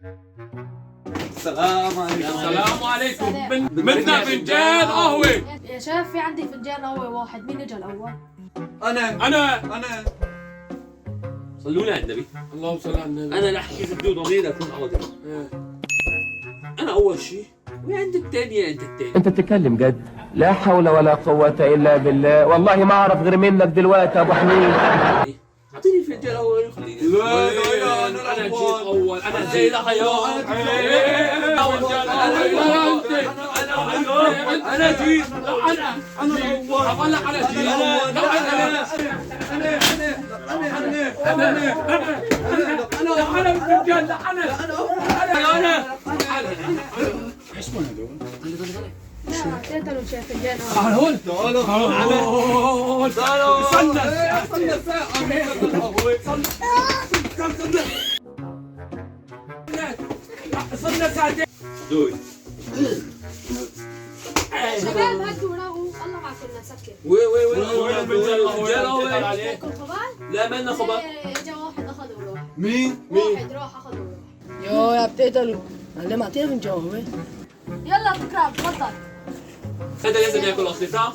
السلام عليكم. السلام عليكم. بدنا فنجان قهوة. يا شيف في عندي فنجان قهوة واحد، مين اجى الأول؟ أنا صلوا لي على النبي. اللهم صل على النبي. انا رح احكي بدي ضمير اكون قاضي. انا اول شيء وعند الثانية انت الثاني. انت بتتكلم جد؟ لا حول ولا قوة الا بالله، والله ما اعرف غير منك دلوقتي يا ابو حميد. اعطيني فنجان اول خليني. لا انا جيت اول. انا زي الحياة. انا جيت. انا اول. اطلع على جيت. انا بالفنجان. انا ايش من هذول؟ اعطيتهم شيف فنجان قهوة. تعال هون. تعالوا. صرنا ساعتين. دوي. شباب هدوا روقوا، الله معكم نسكر. وين الفنجان؟ تاكل خبال؟ لا مالنا خبر. اجا واحد اخذ وراح. مين؟ واحد راح اخذ وراح. يو يا بتقتلوا. انا ما اعطيهم جوه. يلا تكرم تفضل. هذا لازم ياكل اصلي صح؟